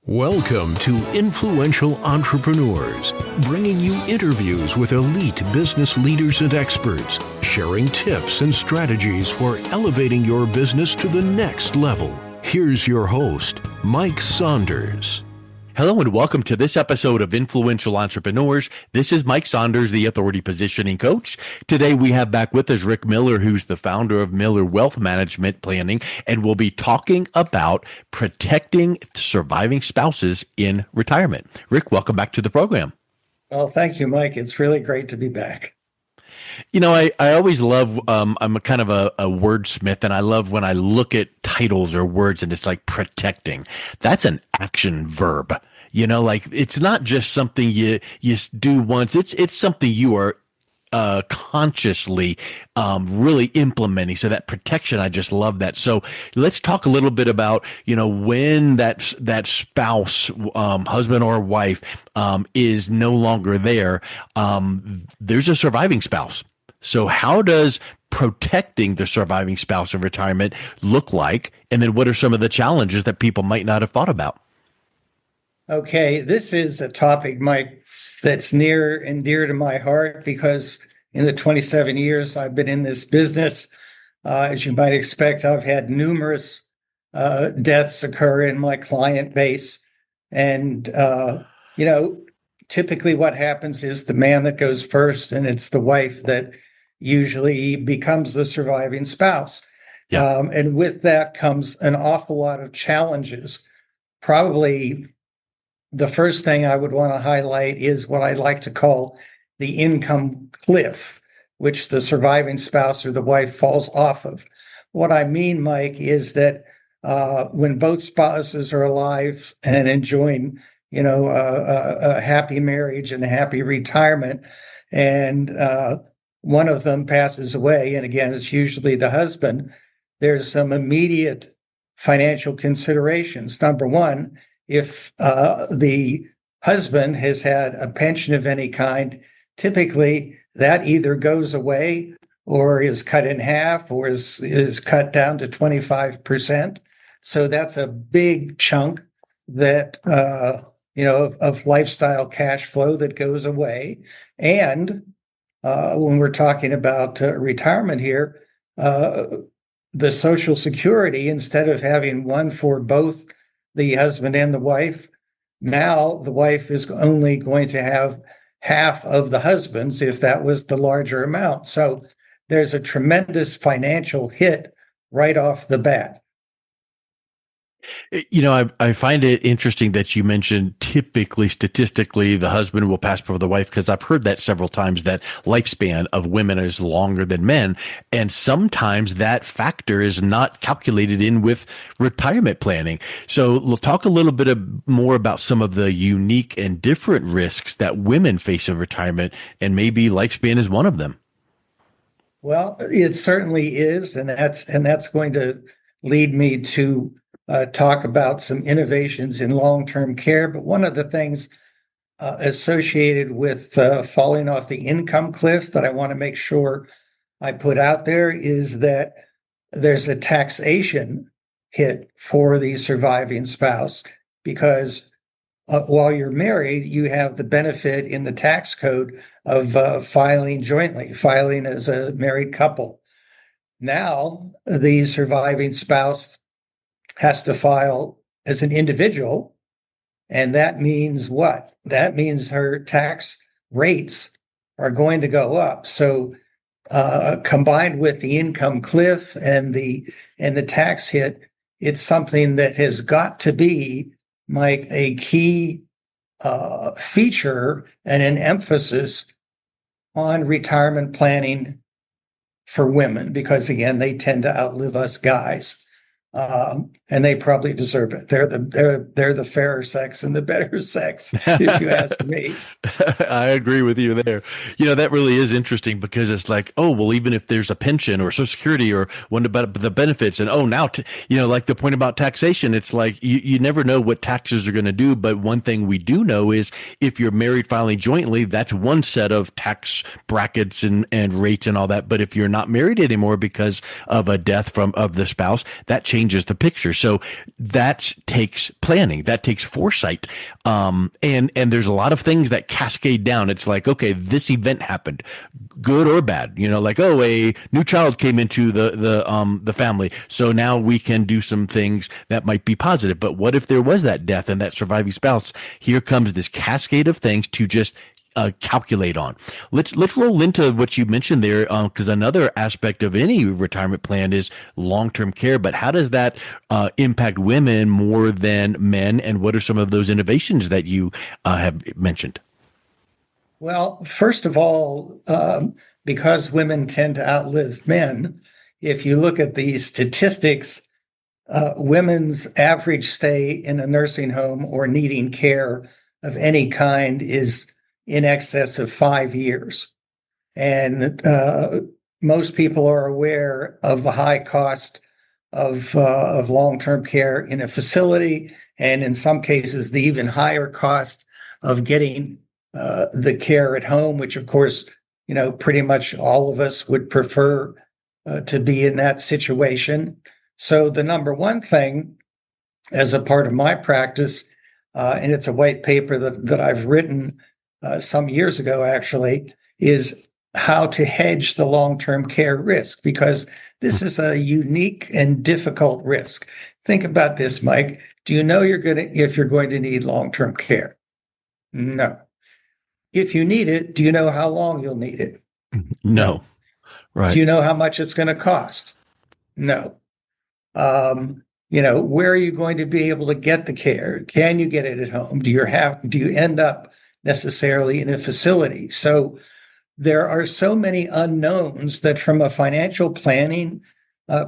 Welcome to Influential Entrepreneurs, bringing you interviews with elite business leaders and experts, sharing tips and strategies for elevating your business to the next level. Here's your host, Mike Saunders. Hello and welcome to this episode of Influential Entrepreneurs. This is Mike Saunders, the Authority Positioning Coach. Today we have back with us Rick Miller, who's the founder of Miller Wealth Management Planning, and we'll be talking about protecting surviving spouses in retirement. Rick, welcome back to the program. Well, thank you, Mike. It's really great to be back. You know, I always love, I'm a kind of a wordsmith, and I love when I look at titles or words and it's like protecting. That's an action verb. You know, like it's not just something you do once. It's something you are consciously really implementing. So that protection, I just love that. So let's talk a little bit about, you know, when that spouse, husband or wife, is no longer there, there's a surviving spouse. So how does protecting the surviving spouse in retirement look like? And then what are some of the challenges that people might not have thought about? Okay, this is a topic, Mike, that's near and dear to my heart because in the 27 years I've been in this business, as you might expect, I've had numerous deaths occur in my client base. And, typically what happens is the man that goes first, and it's the wife that usually becomes the surviving spouse. Yeah. And with that comes an awful lot of challenges. Probably the first thing I would want to highlight is what I like to call the income cliff, which the surviving spouse or the wife falls off of. What I mean, Mike, is that when both spouses are alive and enjoying, a happy marriage and a happy retirement, and one of them passes away, and again, it's usually the husband, there's some immediate financial considerations. Number one, if the husband has had a pension of any kind, typically that either goes away or is cut in half or is cut down to 25%. So that's a big chunk that, of lifestyle cash flow that goes away. And when we're talking about retirement here, the Social Security, instead of having one for both the husband and the wife, now the wife is only going to have half of the husband's if that was the larger amount. So there's a tremendous financial hit right off the bat. You know, I find it interesting that you mentioned typically, statistically, the husband will pass before the wife, because I've heard that several times, that lifespan of women is longer than men. And sometimes that factor is not calculated in with retirement planning. So we'll talk a little bit more about some of the unique and different risks that women face in retirement, and maybe lifespan is one of them. Well, it certainly is. And that's going to lead me to talk about some innovations in long-term care. But one of the things associated with falling off the income cliff that I want to make sure I put out there is that there's a taxation hit for the surviving spouse, because while you're married, you have the benefit in the tax code of filing jointly, filing as a married couple. Now, the surviving spouse has to file as an individual. And that means what? That means her tax rates are going to go up. So combined with the income cliff and the tax hit, it's something that has got to be, Mike, a key feature and an emphasis on retirement planning for women, because again, they tend to outlive us guys. And they probably deserve it. They're the fairer sex and the better sex, if you ask me. I agree with you there. You know, that really is interesting, because it's like, oh, well, even if there's a pension or Social Security or one about the benefits, and now, like the point about taxation, it's like you never know what taxes are going to do. But one thing we do know is if you're married filing jointly, that's one set of tax brackets and rates and all that. But if you're not married anymore because of a death of the spouse, that changes changes the picture. So that takes planning, that takes foresight. And there's a lot of things that cascade down. It's like, okay, this event happened, good or bad, like, oh, a new child came into the family. So now we can do some things that might be positive. But what if there was that death and that surviving spouse? Here comes this cascade of things to just calculate on. Let's roll into what you mentioned there, because another aspect of any retirement plan is long-term care. But how does that impact women more than men? And what are some of those innovations that you have mentioned? Well, first of all, because women tend to outlive men, if you look at the statistics, women's average stay in a nursing home or needing care of any kind is in excess of 5 years. And most people are aware of the high cost of long-term care in a facility, and in some cases, the even higher cost of getting the care at home, which of course, pretty much all of us would prefer to be in that situation. So the number one thing as a part of my practice, and it's a white paper that I've written some years ago, actually, is how to hedge the long-term care risk, because this is a unique and difficult risk. Think about this, Mike. Do you know if you're going to need long-term care? No. If you need it, do you know how long you'll need it? No. Right. Do you know how much it's going to cost? No. Where are you going to be able to get the care? Can you get it at home? Do you end up necessarily in a facility? So there are so many unknowns that from a financial planning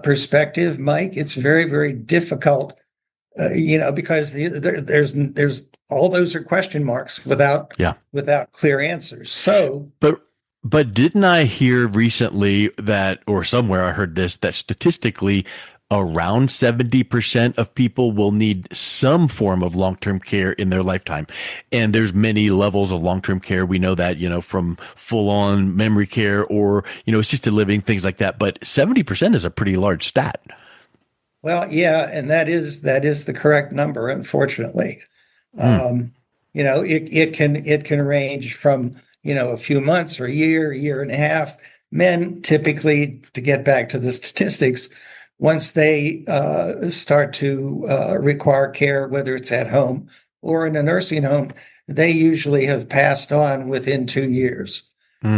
perspective, Mike, it's very, very difficult, because there's all those are question marks without clear answers. So, but didn't I hear recently that, or somewhere I heard this, that statistically around 70% of people will need some form of long-term care in their lifetime. And there's many levels of long-term care. We know that, from full-on memory care or, assisted living, things like that. But 70% is a pretty large stat. Well, yeah, and that is the correct number, unfortunately. It can range from, a few months or a year and a half. Men typically, to get back to the statistics, once they start to require care, whether it's at home or in a nursing home, they usually have passed on within 2 years.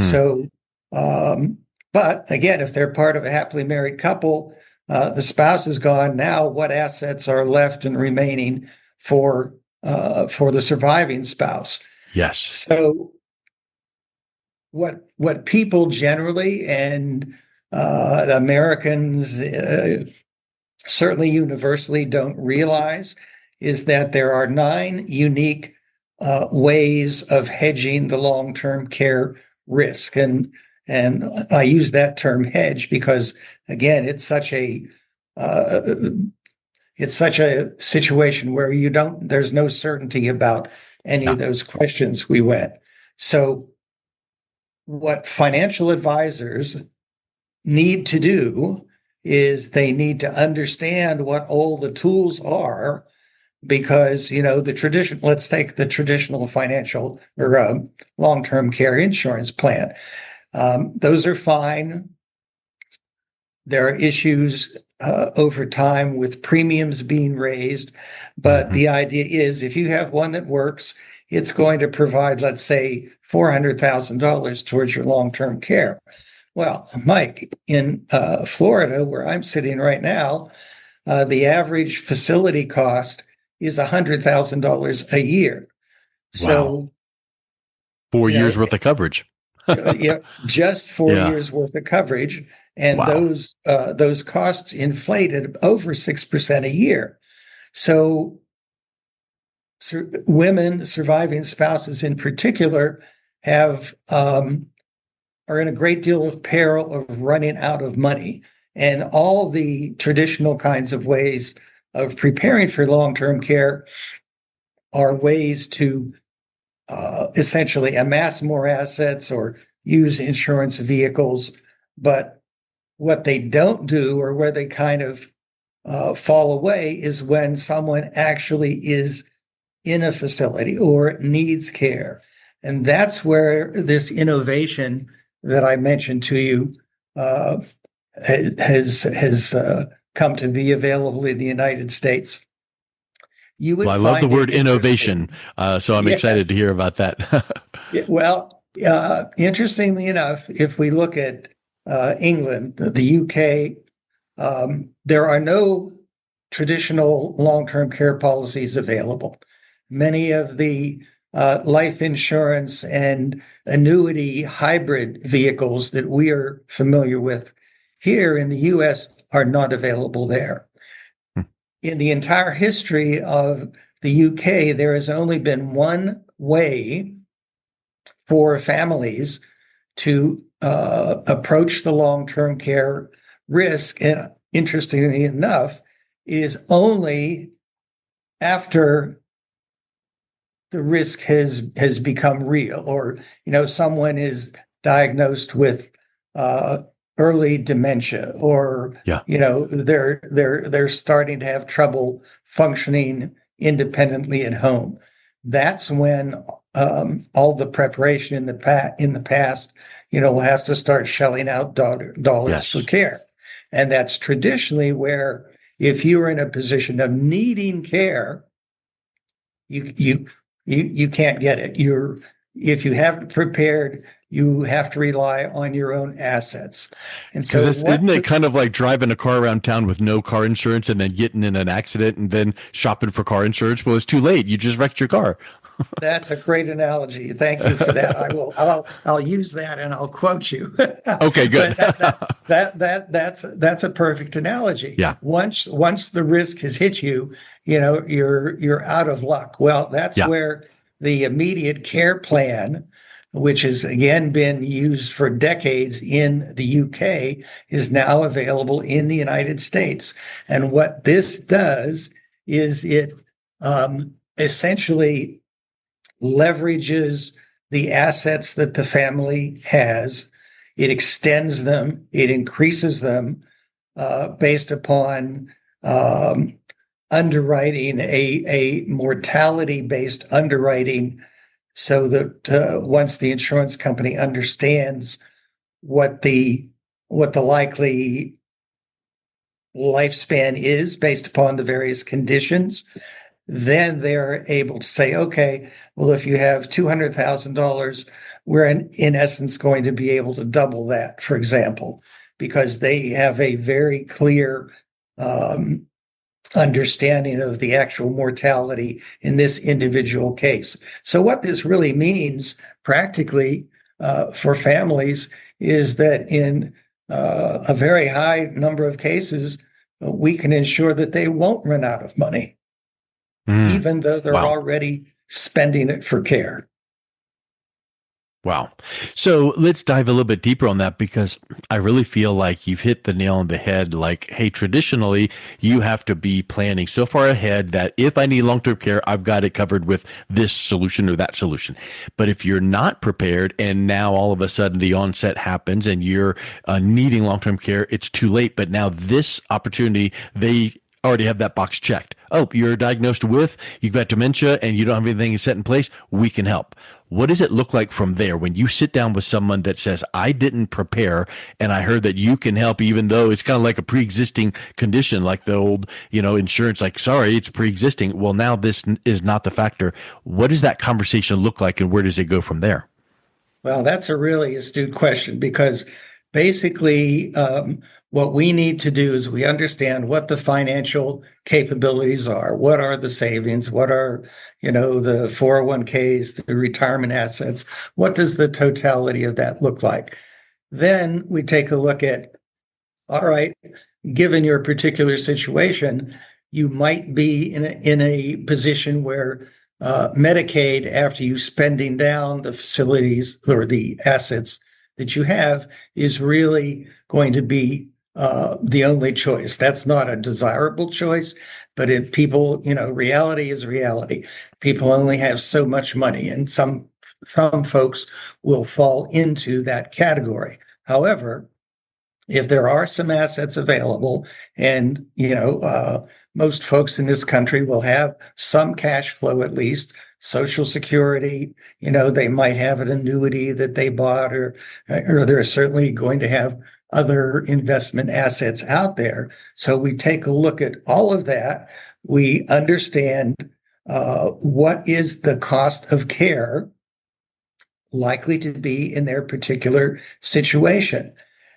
So, but again, if they're part of a happily married couple, the spouse is gone. Now, what assets are left and remaining for the surviving spouse? Yes. So, what people generally and Americans certainly universally don't realize is that there are 9 unique ways of hedging the long-term care risk. And I use that term hedge because, again, it's such a situation where there's no certainty about any of those questions we went. So what financial advisors need to do is they need to understand what all the tools are, because let's take the traditional financial or long-term care insurance plan. Those are fine. There are issues over time with premiums being raised, but the idea is if you have one that works, it's going to provide, let's say, $400,000 towards your long-term care. Well, Mike, in Florida, where I'm sitting right now, the average facility cost is $100,000 a year. So, 4 years worth of coverage. Just 4 years worth of coverage, and those costs inflated over 6% a year. So, women, surviving spouses in particular, are in a great deal of peril of running out of money. And all the traditional kinds of ways of preparing for long-term care are ways to essentially amass more assets or use insurance vehicles. But what they don't do, or where they kind of fall away is when someone actually is in a facility or needs care. And that's where this innovation that I mentioned to you uh, has come to be available in the United States. You Well, would I love the find it word innovation. interesting. So I'm excited Yes. to hear about that. Well, interestingly enough, if we look at England, the UK, there are no traditional long-term care policies available. Many of the life insurance and annuity hybrid vehicles that we are familiar with here in the US are not available there. In the entire history of the UK, there has only been one way for families to approach the long-term care risk. And interestingly enough, is only after the risk has become real, or someone is diagnosed with uh, early dementia, or Yeah. they're starting to have trouble functioning independently at home. That's when all the preparation in the past, will have to start shelling out dollars for Yes. care, and that's traditionally where, if you're in a position of needing care, you you you can't get it. If you haven't prepared, you have to rely on your own assets. And Because so isn't it kind of like driving a car around town with no car insurance and then getting in an accident and then shopping for car insurance? Well, it's too late. You just wrecked your car. That's a great analogy. Thank you for that. I'll use that and I'll quote you. Okay, good. But that's a perfect analogy. Yeah. Once the risk has hit you, you're out of luck. Well, that's Yeah. where the immediate care plan, which has again been used for decades in the UK, is now available in the United States. And what this does is it essentially leverages the assets that the family has. It extends them, it increases them based upon underwriting, a mortality based underwriting, so that once the insurance company understands what the likely lifespan is based upon the various conditions, then they're able to say, okay, well, if you have $200,000, we're in essence going to be able to double that, for example, because they have a very clear um, understanding of the actual mortality in this individual case. So what this really means practically for families is that in a very high number of cases, we can ensure that they won't run out of money, even though they're Wow. already spending it for care. Wow. So let's dive a little bit deeper on that, because I really feel like you've hit the nail on the head. Like, hey, traditionally, you have to be planning so far ahead that if I need long-term care, I've got it covered with this solution or that solution. But if you're not prepared and now all of a sudden the onset happens and you're needing long-term care, it's too late. But now this opportunity, they already have that box checked. Oh, you're diagnosed with, you've got dementia and you don't have anything set in place. We can help. What does it look like from there when you sit down with someone that says, I didn't prepare and I heard that you can help, even though it's kind of like a pre-existing condition, like the old, insurance, like, sorry, it's pre-existing. Well, now this is not the factor. What does that conversation look like and where does it go from there? Well, that's a really astute question, because basically, what we need to do is we understand what the financial capabilities are. What are the savings? What are, the 401ks, the retirement assets? What does the totality of that look like? Then we take a look at, all right, given your particular situation, you might be in a position where Medicaid, after you spending down the facilities or the assets that you have, is really going to be the only choice. That's not a desirable choice, but if people, reality is reality. People only have so much money, and some folks will fall into that category. However, if there are some assets available, and most folks in this country will have some cash flow, at least Social Security, they might have an annuity that they bought, or they're certainly going to have other investment assets out there. So we take a look at all of that. We understand what is the cost of care likely to be in their particular situation.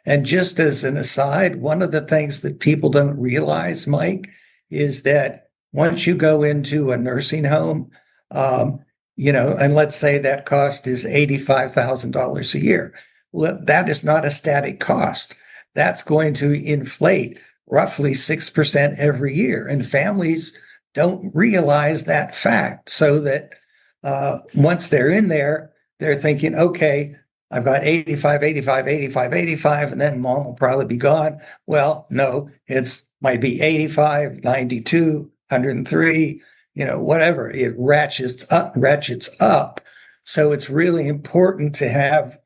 And just as an aside, one of the things that people don't realize, Mike, is that once you go into a nursing home, and let's say that cost is $85,000 a year. Well, that is not a static cost. That's going to inflate roughly 6% every year. And families don't realize that fact, so that once they're in there, they're thinking, okay, I've got 85, 85, 85, 85, and then mom will probably be gone. Well, no, might be 85, 92, 103, whatever. It ratchets up. So it's really important to have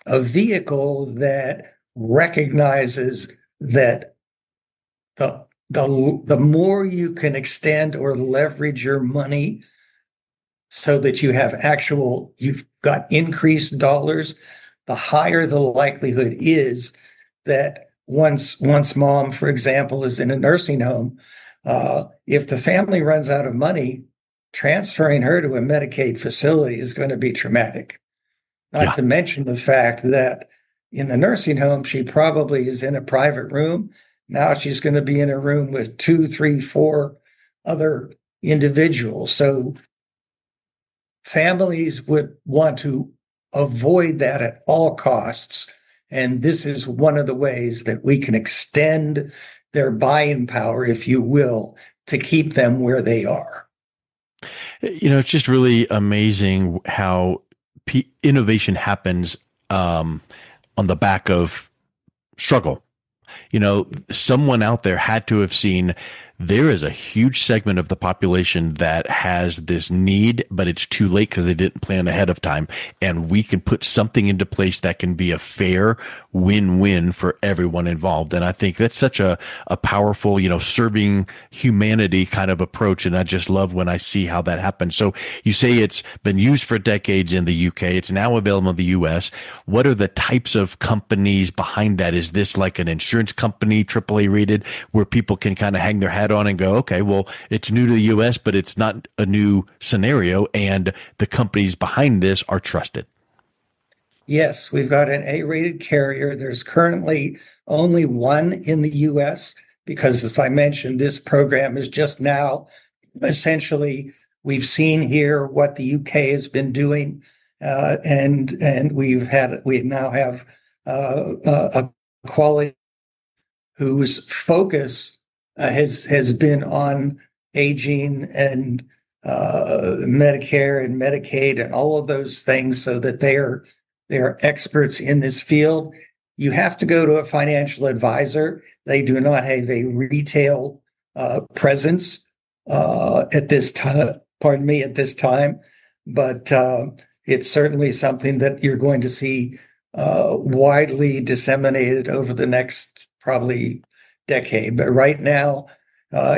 a vehicle that recognizes that the more you can extend or leverage your money so that you've got increased dollars, the higher the likelihood is that once mom, for example, is in a nursing home, if the family runs out of money, transferring her to a Medicaid facility is going to be traumatic. Not to mention the fact that in the nursing home, she probably is in a private room. Now she's going to be in a room with 2, 3, 4 other individuals. So families would want to avoid that at all costs. And this is one of the ways that we can extend their buying power, if you will, to keep them where they are. It's just really amazing how innovation happens on the back of struggle. Someone out there had to have seen there is a huge segment of the population that has this need, but it's too late because they didn't plan ahead of time. And we can put something into place that can be a fair win-win for everyone involved. And I think that's such a powerful, serving humanity kind of approach. And I just love when I see how that happens. So you say it's been used for decades in the UK. It's now available in the US. What are the types of companies behind that? Is this like an insurance company, AAA rated, where people can kind of hang their hat on and go, okay, well, it's new to the US, but it's not a new scenario, and the companies behind this are trusted? Yes, we've got an A-rated carrier. There's currently only one in the US because, as I mentioned, this program is just now essentially, we've seen here what the UK has been doing, and we now have a quality whose focus has been on aging and Medicare and Medicaid and all of those things, so that they are experts in this field. You have to go to a financial advisor. They do not have a retail presence at this time. Pardon me, at this time, but it's certainly something that you're going to see widely disseminated over the next probably decade. But right now,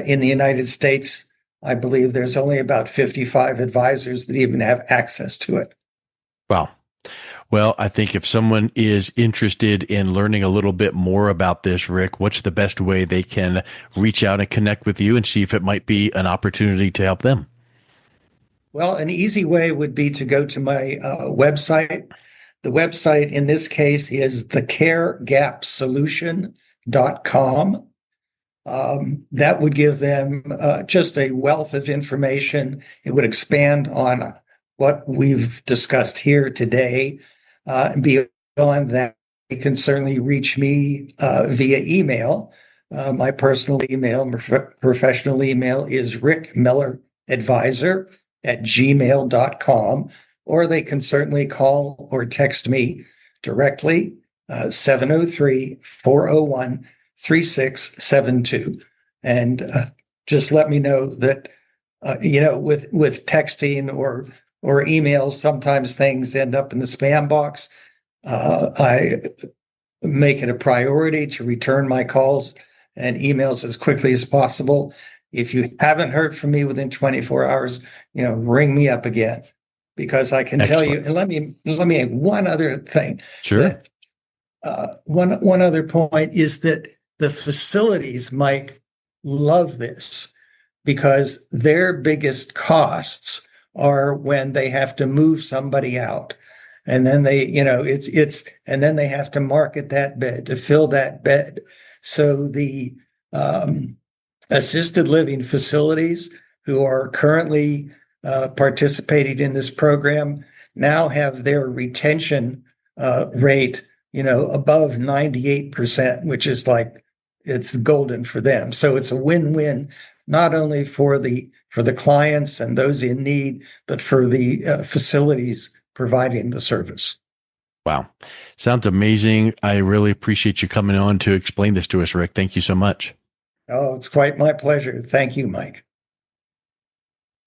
in the United States, I believe there's only about 55 advisors that even have access to it. Wow. Well, I think if someone is interested in learning a little bit more about this, Rick, what's the best way they can reach out and connect with you and see if it might be an opportunity to help them? Well, an easy way would be to go to my website. The website in this case is thecaregapsolution.com. That would give them just a wealth of information. It would expand on what we've discussed here today. Beyond that, you can certainly reach me via email. My personal email, professional email is rickmilleradvisor@gmail.com, or they can certainly call or text me directly, 703-401-3672. And just let me know that, with texting or emails, sometimes things end up in the spam box. I make it a priority to return my calls and emails as quickly as possible. If you haven't heard from me within 24 hours, ring me up again, because I can tell you. And let me add one other thing. Sure. One other point is that the facilities might love this, because their biggest costs are when they have to move somebody out. And then and then they have to market that bed, to fill that bed. So the assisted living facilities who are currently participating in this program now have their retention rate, above 98%, which is like, it's golden for them. So it's a win-win, not only for the clients and those in need, but for the facilities providing the service. Wow. Sounds amazing. I really appreciate you coming on to explain this to us, Rick. Thank you so much. Oh, it's quite my pleasure. Thank you, Mike.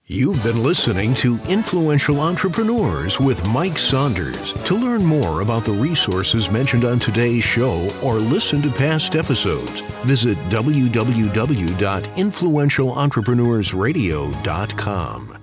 You've been listening to Influential Entrepreneurs with Mike Saunders. To learn more about the resources mentioned on today's show or listen to past episodes, visit www.influentialentrepreneurssradio.com.